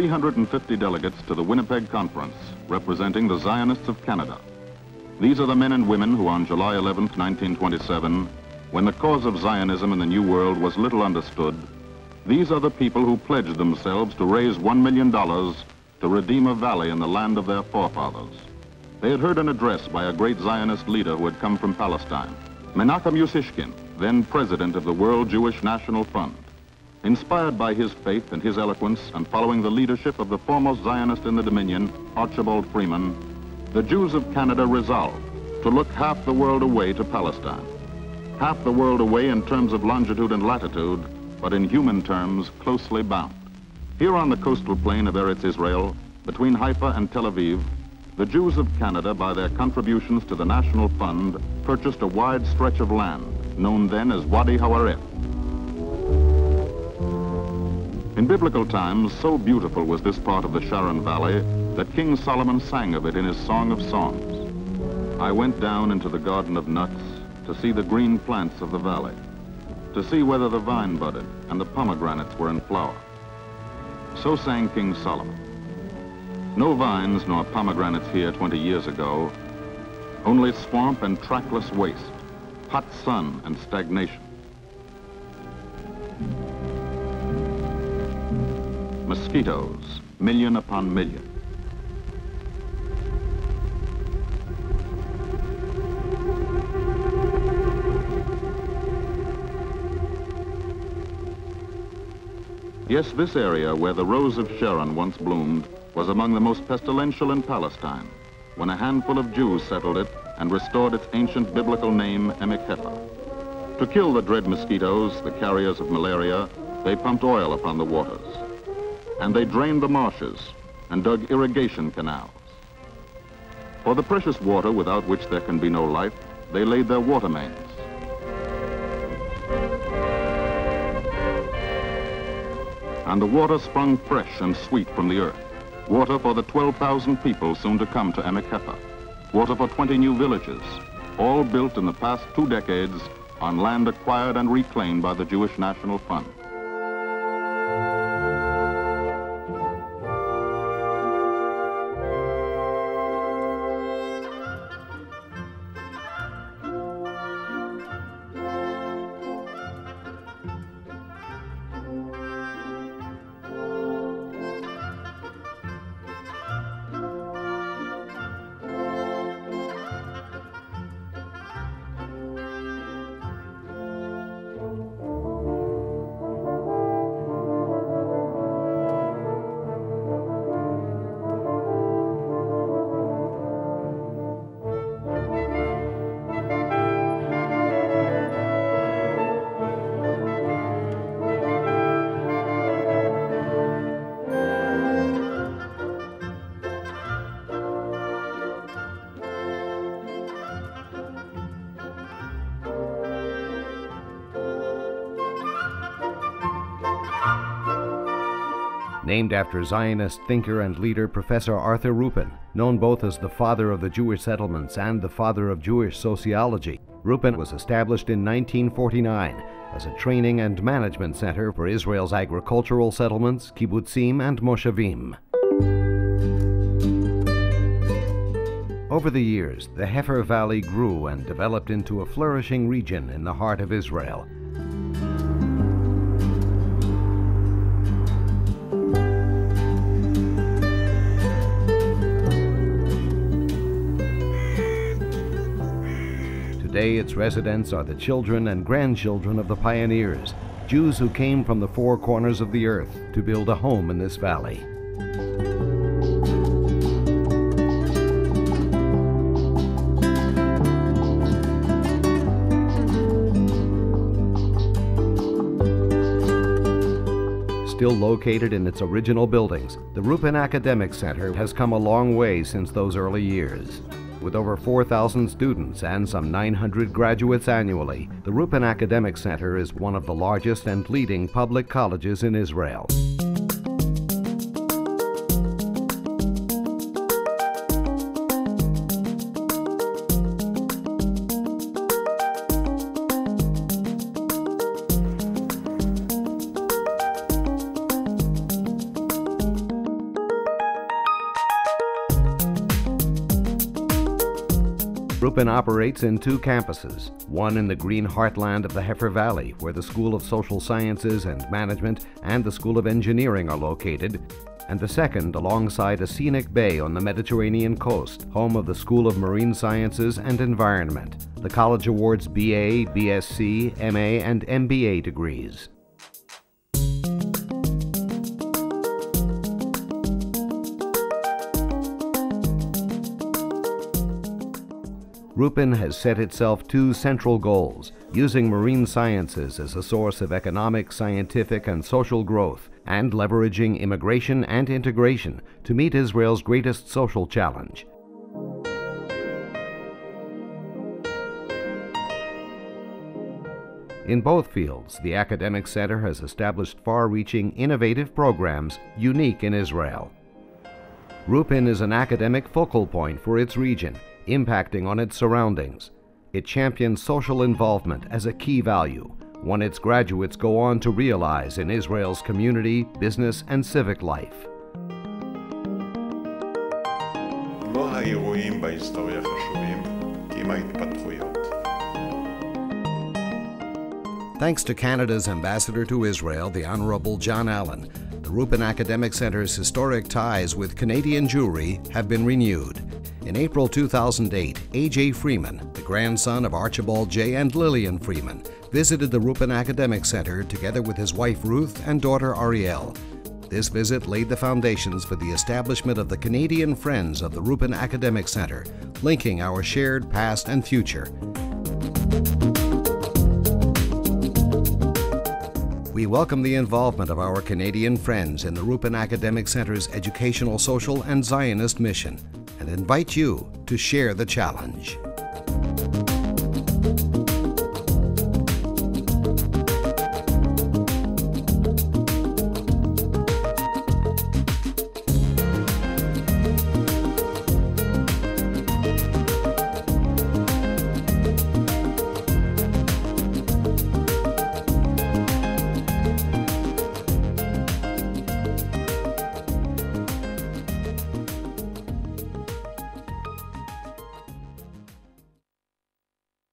350 delegates to the Winnipeg Conference, representing the Zionists of Canada. These are the men and women who on July 11, 1927, when the cause of Zionism in the New World was little understood, these are the people who pledged themselves to raise $1 million to redeem a valley in the land of their forefathers. They had heard an address by a great Zionist leader who had come from Palestine, Menachem Usishkin, then president of the World Jewish National Fund. Inspired by his faith and his eloquence and following the leadership of the foremost Zionist in the Dominion, Archibald Freeman, the Jews of Canada resolved to look half the world away to Palestine. Half the world away in terms of longitude and latitude, but in human terms closely bound. Here on the coastal plain of Eretz Israel, between Haifa and Tel Aviv, the Jews of Canada, by their contributions to the National Fund, purchased a wide stretch of land, known then as Wadi Hawaref. In biblical times, so beautiful was this part of the Sharon Valley that King Solomon sang of it in his Song of Songs. I went down into the garden of nuts to see the green plants of the valley, to see whether the vine budded and the pomegranates were in flower. So sang King Solomon. No vines nor pomegranates here 20 years ago, only swamp and trackless waste, hot sun and stagnation. Mosquitoes, million upon million. Yes, this area where the rose of Sharon once bloomed was among the most pestilential in Palestine, when a handful of Jews settled it and restored its ancient biblical name, Emek Hefer. To kill the dread mosquitoes, the carriers of malaria, they pumped oil upon the waters. And they drained the marshes and dug irrigation canals. For the precious water without which there can be no life, they laid their water mains. And the water sprung fresh and sweet from the earth. Water for the 12,000 people soon to come to Emek Hefer. Water for 20 new villages, all built in the past 2 decades on land acquired and reclaimed by the Jewish National Fund. Named after Zionist thinker and leader Professor Arthur Rupin, known both as the father of the Jewish settlements and the father of Jewish sociology. Rupin was established in 1949 as a training and management center for Israel's agricultural settlements, kibbutzim and moshavim. Over the years, the Hefer Valley grew and developed into a flourishing region in the heart of Israel. Today, its residents are the children and grandchildren of the pioneers, Jews who came from the 4 corners of the earth to build a home in this valley. Still located in its original buildings, the Rupin Academic Center has come a long way since those early years. With over 4,000 students and some 900 graduates annually, the Rupin Academic Center is one of the largest and leading public colleges in Israel. Rupin operates in 2 campuses, one in the green heartland of the Heifer Valley, where the School of Social Sciences and Management and the School of Engineering are located, and the second alongside a scenic bay on the Mediterranean coast, home of the School of Marine Sciences and Environment. The college awards BA, BSc, MA, and MBA degrees. Rupin has set itself 2 central goals, using marine sciences as a source of economic, scientific, and social growth, and leveraging immigration and integration to meet Israel's greatest social challenge. In both fields, the Academic Center has established far-reaching, innovative programs unique in Israel. Rupin is an academic focal point for its region, impacting on its surroundings. It champions social involvement as a key value, one its graduates go on to realize in Israel's community, business, and civic life. לא האירועים בהיסטוריה חשובים, כי הם ההתפתחויות. Thanks to Canada's ambassador to Israel, the Honorable John Allen, the Rupin Academic Center's historic ties with Canadian Jewry have been renewed. In April 2008, A.J. Freeman, the grandson of Archibald J. and Lillian Freeman, visited the Rupin Academic Center together with his wife Ruth and daughter Ariel. This visit laid the foundations for the establishment of the Canadian Friends of the Rupin Academic Center, linking our shared past and future. We welcome the involvement of our Canadian friends in the Rupin Academic Center's educational, social, and Zionist mission, and invite you to share the challenge.